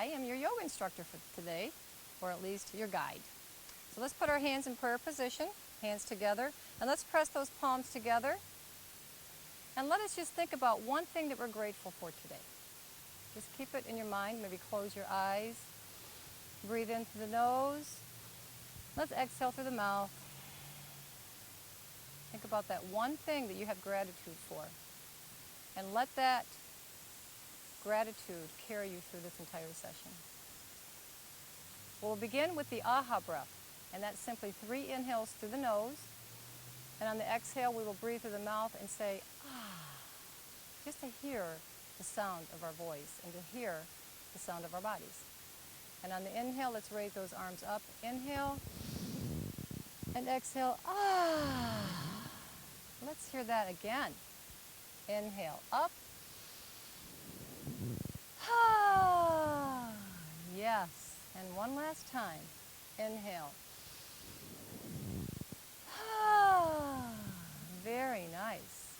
I am your yoga instructor for today, or at least your guide. So let's put our hands in prayer position, hands together, and let's press those palms together. And let us just think about one thing that we're grateful for today. Just keep it in your mind, maybe close your eyes. Breathe in through the nose. Let's exhale through the mouth. Think about that one thing that you have gratitude for. And let that gratitude carry you through this entire session. We'll begin with the AHA breath, and that's simply 3 inhales through the nose. And on the exhale, we will breathe through the mouth and say, ah, just to hear the sound of our voice and to hear the sound of our bodies. And on the inhale, let's raise those arms up. Inhale and exhale. Ah. Let's hear that again. Inhale, up. Ah. Yes. And one last time. Inhale. Ah. Very nice.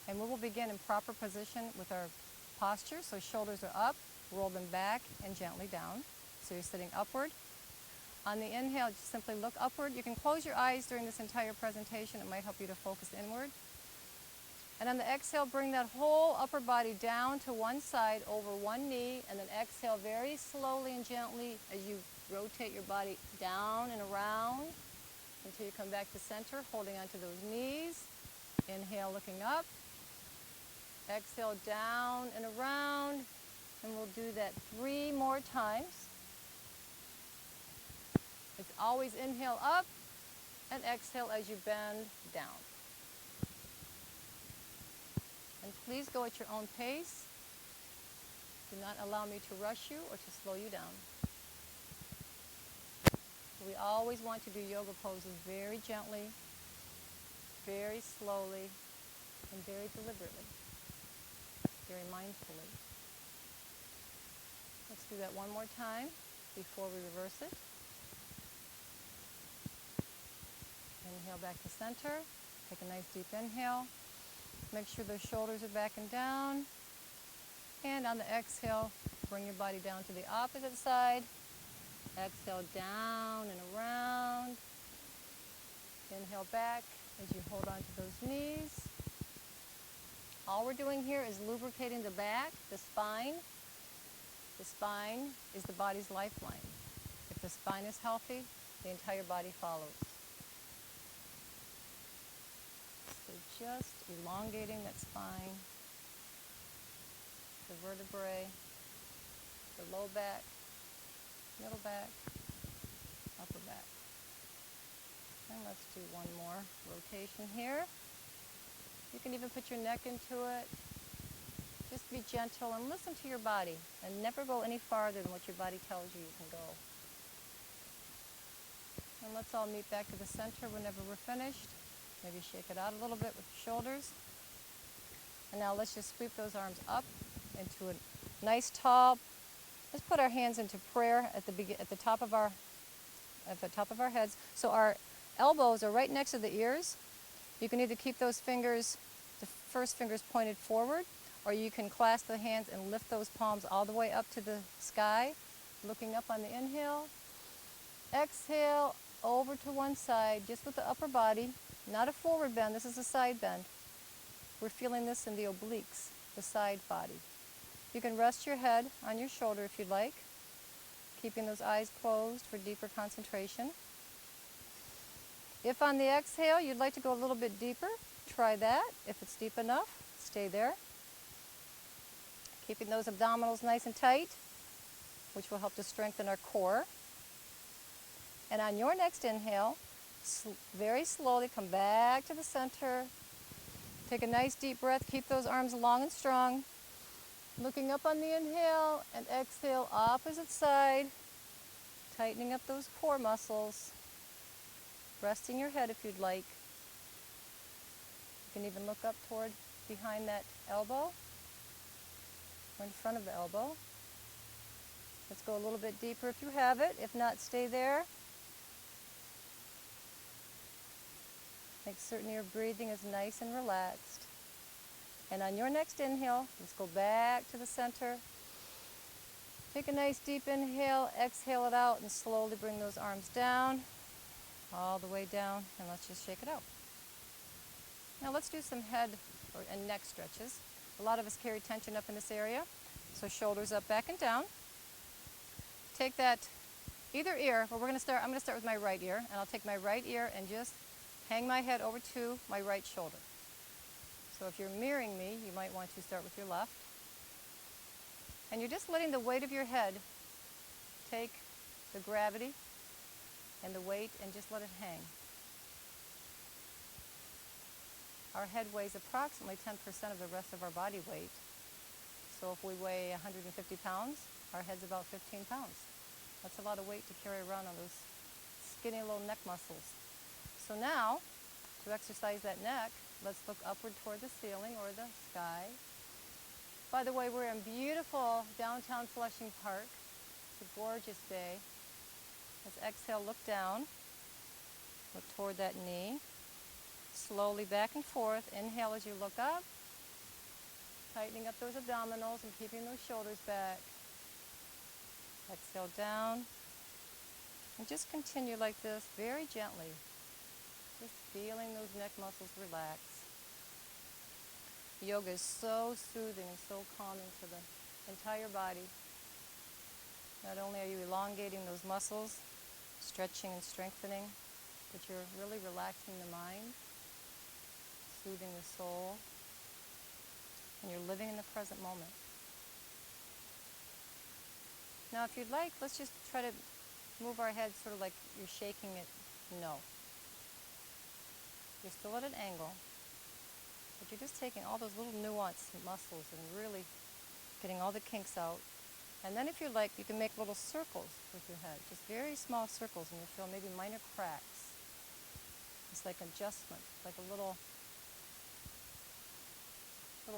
And we will begin in proper position with our posture. So shoulders are up, roll them back and gently down. So you're sitting upward. On the inhale, just simply look upward. You can close your eyes during this entire presentation. It might help you to focus inward. And on the exhale, bring that whole upper body down to one side over one knee, and then exhale very slowly and gently as you rotate your body down and around until you come back to center, holding onto those knees. Inhale, looking up. Exhale, down and around. And we'll do that 3 more times. It's always inhale up and exhale as you bend down. And please go at your own pace. Do not allow me to rush you or to slow you down. We always want to do yoga poses very gently, very slowly, and very deliberately, very mindfully. Let's do that one more time before we reverse it. Inhale back to center. Take a nice deep inhale. Make sure those shoulders are back and down. And on the exhale, bring your body down to the opposite side. Exhale down and around. Inhale back as you hold on to those knees. All we're doing here is lubricating the back, the spine. The spine is the body's lifeline. If the spine is healthy, the entire body follows. So just elongating that spine, the vertebrae, the low back, middle back, upper back. And let's do one more rotation here. You can even put your neck into it. Just be gentle and listen to your body and never go any farther than what your body tells you you can go. And let's all meet back to the center whenever we're finished. Maybe shake it out a little bit with your shoulders. And now let's just sweep those arms up into a nice tall. Let's put our hands into prayer at the top of our heads. So our elbows are right next to the ears. You can either keep those fingers, the first fingers pointed forward, or you can clasp the hands and lift those palms all the way up to the sky, looking up on the inhale. Exhale over to one side, just with the upper body. Not a forward bend, this is a side bend. We're feeling this in the obliques, the side body. You can rest your head on your shoulder if you'd like, keeping those eyes closed for deeper concentration. If on the exhale you'd like to go a little bit deeper, try that. If it's deep enough, stay there. Keeping those abdominals nice and tight, which will help to strengthen our core. And on your next inhale, very slowly come back to the center. Take a nice deep breath. Keep those arms long and strong. Looking up on the inhale and exhale, opposite side. Tightening up those core muscles. Resting your head if you'd like. You can even look up toward behind that elbow or in front of the elbow. Let's go a little bit deeper if you have it. If not, stay there. Make certain your breathing is nice and relaxed. And on your next inhale, let's go back to the center. Take a nice deep inhale, exhale it out, and slowly bring those arms down, all the way down, and let's just shake it out. Now let's do some head and neck stretches. A lot of us carry tension up in this area, so shoulders up, back, and down. Take that either ear, but I'm going to start with my right ear, and I'll take my right ear and just hang my head over to my right shoulder. So if you're mirroring me, you might want to start with your left. And you're just letting the weight of your head take the gravity and the weight and just let it hang. Our head weighs approximately 10% of the rest of our body weight. So if we weigh 150 pounds, our head's about 15 pounds. That's a lot of weight to carry around on those skinny little neck muscles. So now, to exercise that neck, let's look upward toward the ceiling or the sky. By the way, we're in beautiful downtown Flushing Park. It's a gorgeous day. Let's exhale, look down. Look toward that knee. Slowly back and forth. Inhale as you look up. Tightening up those abdominals and keeping those shoulders back. Exhale down. And just continue like this, very gently. Just feeling those neck muscles relax. Yoga is so soothing and so calming to the entire body. Not only are you elongating those muscles, stretching and strengthening, but you're really relaxing the mind, soothing the soul, and you're living in the present moment. Now if you'd like, let's just try to move our head sort of like you're shaking it no. You're still at an angle, but you're just taking all those little nuanced muscles and really getting all the kinks out. And then if you like, you can make little circles with your head, just very small circles, and you'll feel maybe minor cracks. It's like adjustment, like a little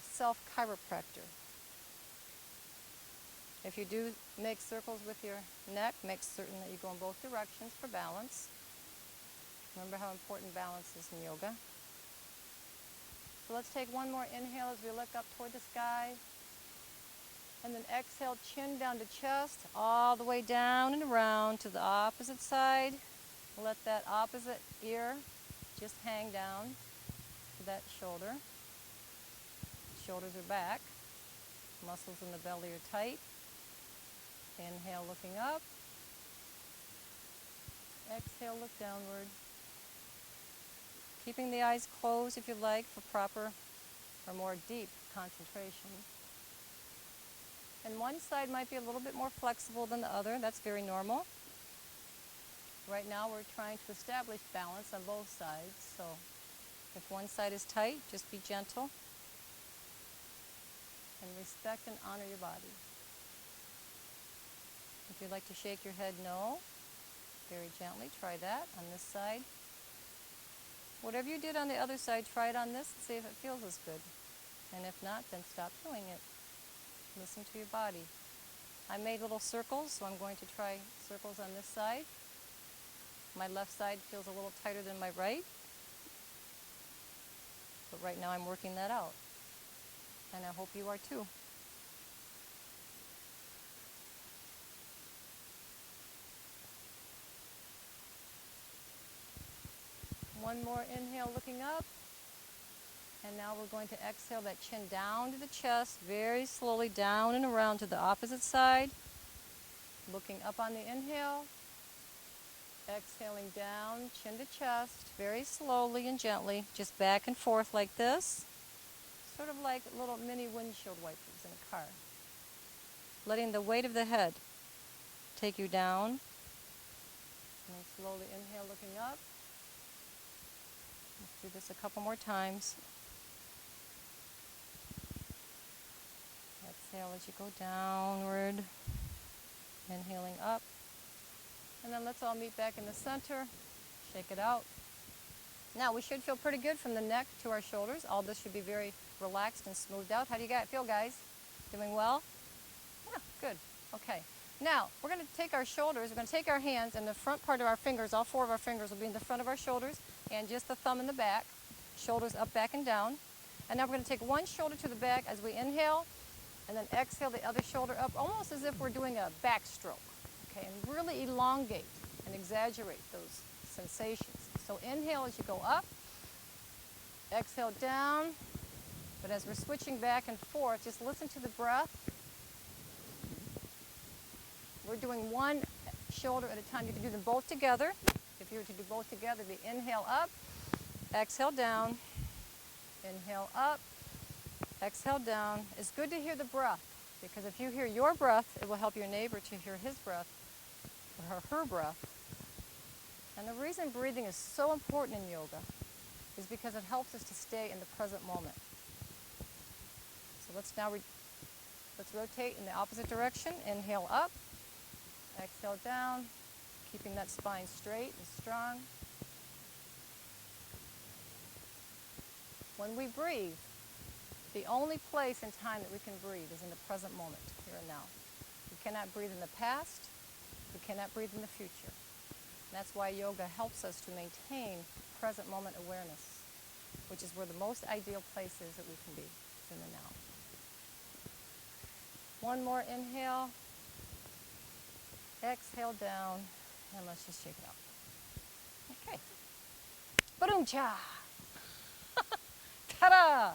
self-chiropractor. If you do make circles with your neck, make certain that you go in both directions for balance. Remember how important balance is in yoga. So let's take one more inhale as we look up toward the sky. And then exhale, chin down to chest, all the way down and around to the opposite side. Let that opposite ear just hang down to that shoulder. Shoulders are back. Muscles in the belly are tight. Inhale, looking up. Exhale, look downward. Keeping the eyes closed if you like for proper or more deep concentration. And one side might be a little bit more flexible than the other. That's very normal. Right now we're trying to establish balance on both sides. So if one side is tight, just be gentle and respect and honor your body. If you'd like to shake your head no, very gently, try that on this side. Whatever you did on the other side, try it on this and see if it feels as good. And if not, then stop doing it. Listen to your body. I made little circles, so I'm going to try circles on this side. My left side feels a little tighter than my right. But right now I'm working that out. And I hope you are too. One more inhale, looking up. And now we're going to exhale that chin down to the chest, very slowly down and around to the opposite side. Looking up on the inhale. Exhaling down, chin to chest, very slowly and gently, just back and forth like this. Sort of like little mini windshield wipers in a car. Letting the weight of the head take you down. And then slowly inhale, looking up. Let's do this a couple more times. Exhale as you go downward. Inhaling up. And then let's all meet back in the center. Shake it out. Now we should feel pretty good from the neck to our shoulders. All this should be very relaxed and smoothed out. How do you guys feel, guys? Doing well? Yeah, good. Okay. Now we're going to take our shoulders. We're going to take our hands, and the front part of our fingers, all four of our fingers will be in the front of our shoulders, and just the thumb in the back. Shoulders up, back, and down. And now we're going to take one shoulder to the back as we inhale, And then exhale the other shoulder up, almost as if we're doing a backstroke. Okay, and really elongate and exaggerate those sensations. So inhale as you go up, exhale down, but as we're switching back and forth, just listen to the breath. We're doing one shoulder at a time. You can do them both together. If you were to do both together, the inhale up, exhale down, inhale up, exhale down. It's good to hear the breath, because if you hear your breath, it will help your neighbor to hear his breath or her breath. And the reason breathing is so important in yoga is because it helps us to stay in the present moment. So let's now let's rotate in the opposite direction. Inhale up, exhale down, keeping that spine straight and strong. When we breathe, the only place and time that we can breathe is in the present moment, here and now. We cannot breathe in the past. We cannot breathe in the future. And that's why yoga helps us to maintain present moment awareness, which is where the most ideal place is that we can be, is in the now. One more inhale. Exhale down, and let's just shake it out. Okay. Ba-doom-cha! Ta-da!